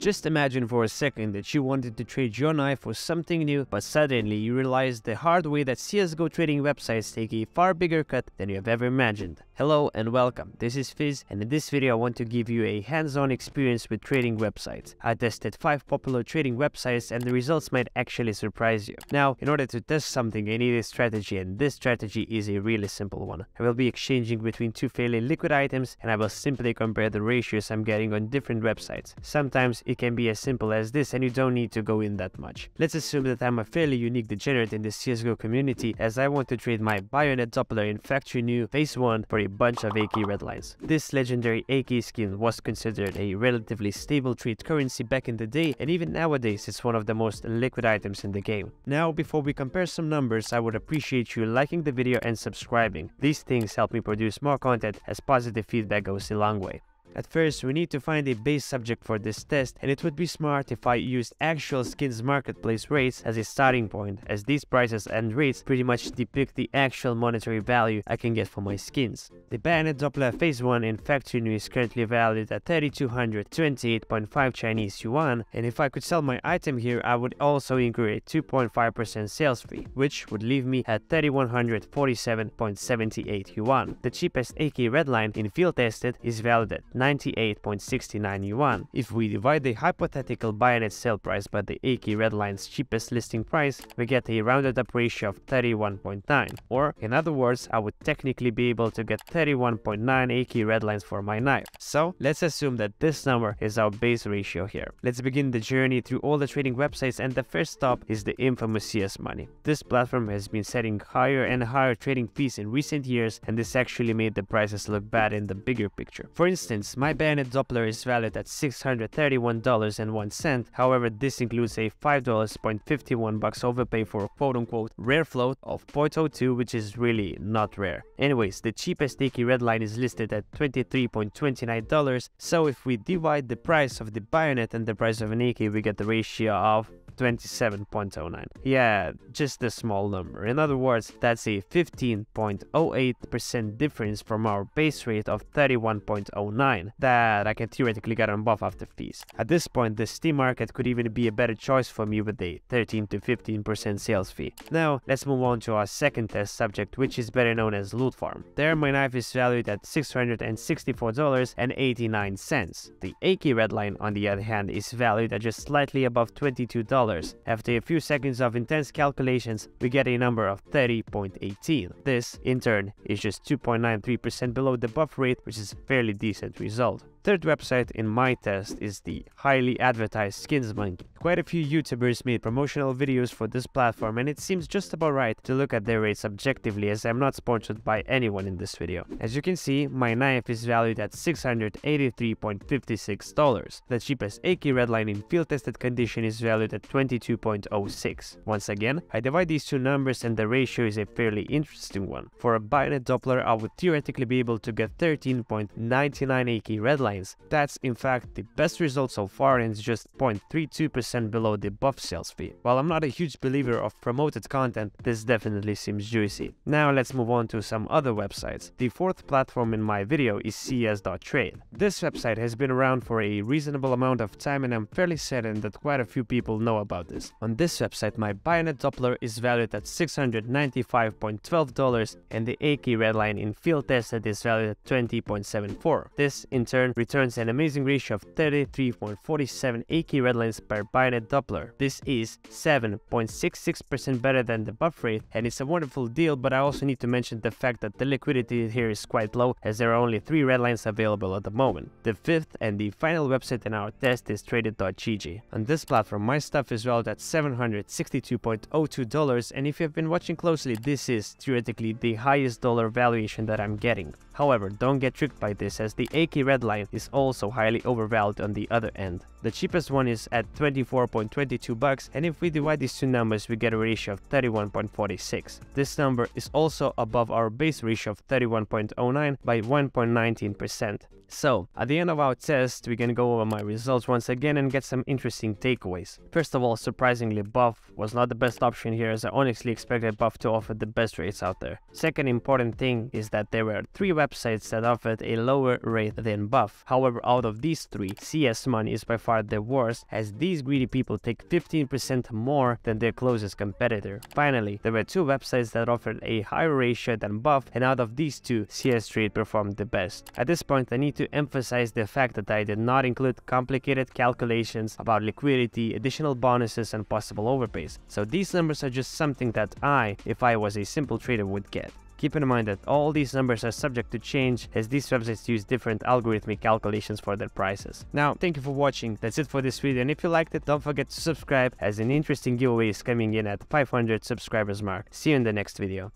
Just imagine for a second that you wanted to trade your knife for something new, but suddenly you realize the hard way that CSGO trading websites take a far bigger cut than you have ever imagined. Hello and welcome, this is Fizz, and in this video I want to give you a hands-on experience with trading websites. I tested 5 popular trading websites and the results might actually surprise you. Now, in order to test something I need a strategy, and this strategy is a really simple one. I will be exchanging between two fairly liquid items and I will simply compare the ratios I'm getting on different websites. Sometimes it can be as simple as this and you don't need to go in that much. Let's assume that I'm a fairly unique degenerate in the CSGO community, as I want to trade my bayonet Doppler in factory new phase 1 for a bunch of AK redlines. This legendary AK skin was considered a relatively stable trade currency back in the day, and even nowadays it's one of the most liquid items in the game. Now, before we compare some numbers, I would appreciate you liking the video and subscribing. These things help me produce more content, as positive feedback goes a long way. At first, we need to find a base subject for this test, and it would be smart if I used actual skins marketplace rates as a starting point, as these prices and rates pretty much depict the actual monetary value I can get for my skins. The bayonet Doppler phase 1 in factory new is currently valued at 3,228.5 Chinese yuan, and if I could sell my item here, I would also incur a 2.5% sales fee, which would leave me at 3,147.78 yuan. The cheapest AK redline in field tested is valued at 98.69 yuan. If we divide the hypothetical bayonet sale price by the AK redline's cheapest listing price, we get a rounded up ratio of 31.9, or in other words, I would technically be able to get 31.9 AK redlines for my knife. So let's assume that this number is our base ratio here. Let's begin the journey through all the trading websites, and the first stop is the infamous CS Money. This platform has been setting higher and higher trading fees in recent years, and this actually made the prices look bad in the bigger picture. For instance, my bayonet Doppler is valued at $631.01. However, this includes a $5.51 overpay for a quote-unquote rare float of 0.02, which is really not rare. Anyways, the cheapest AK redline is listed at $23.29, so if we divide the price of the bayonet and the price of an AK, we get the ratio of 27.09. Yeah, just a small number. In other words, that's a 15.08% difference from our base rate of 31.09 that I can theoretically get on buff after fees. At this point, the Steam market could even be a better choice for me with a 13 to 15% sales fee. Now, let's move on to our second test subject, which is better known as Loot Farm. There, my knife is valued at $664.89. The AK redline, on the other hand, is valued at just slightly above $22. After a few seconds of intense calculations, we get a number of 30.18. This, in turn, is just 2.93% below the buff rate, which is a fairly decent result. Third website in my test is the highly advertised skinsmonkey. Quite a few YouTubers made promotional videos for this platform, and it seems just about right to look at their rates objectively, as I'm not sponsored by anyone in this video. As you can see, my knife is valued at $683.56. The cheapest AK redline in field tested condition is valued at 22.06. Once again, I divide these two numbers and the ratio is a fairly interesting one. For a bayonet Doppler, I would theoretically be able to get 13.99 AK redline. That's in fact the best result so far, and it's just 0.32% below the buff sales fee. While I'm not a huge believer of promoted content, this definitely seems juicy. Now let's move on to some other websites. The fourth platform in my video is cs.trade. This website has been around for a reasonable amount of time, and I'm fairly certain that quite a few people know about this. On this website, my bayonet Doppler is valued at $695.12, and the AK redline in field tested is valued at 20.74. This in turn returns an amazing ratio of 33.47 AK redlines per bayonet Doppler. This is 7.66% better than the buff rate, and it's a wonderful deal, but I also need to mention the fact that the liquidity here is quite low, as there are only 3 redlines available at the moment. The fifth and the final website in our test is tradeitgg. On this platform, my stuff is valued at $762.02, and if you've been watching closely, this is theoretically the highest dollar valuation that I'm getting. However, don't get tricked by this, as the AK redline is also highly overvalued on the other end. The cheapest one is at $24.22, and if we divide these two numbers, we get a ratio of 31.46. This number is also above our base ratio of 31.09 by 1.19%. So, at the end of our test, we're gonna go over my results once again and get some interesting takeaways. First of all, surprisingly, Buff was not the best option here, as I honestly expected Buff to offer the best rates out there. Second important thing is that there were 3 websites that offered a lower rate than Buff. However, out of these 3, CS Money is by far the worst, as these greedy people take 15% more than their closest competitor. Finally, there were 2 websites that offered a higher ratio than Buff, and out of these 2, CS Trade performed the best. At this point, I need to emphasize the fact that I did not include complicated calculations about liquidity, additional bonuses, and possible overpays. So these numbers are just something that I, if I was a simple trader, would get. Keep in mind that all these numbers are subject to change, as these websites use different algorithmic calculations for their prices. Now, thank you for watching. That's it for this video, and if you liked it, don't forget to subscribe, as an interesting giveaway is coming in at 500 subscribers mark. See you in the next video.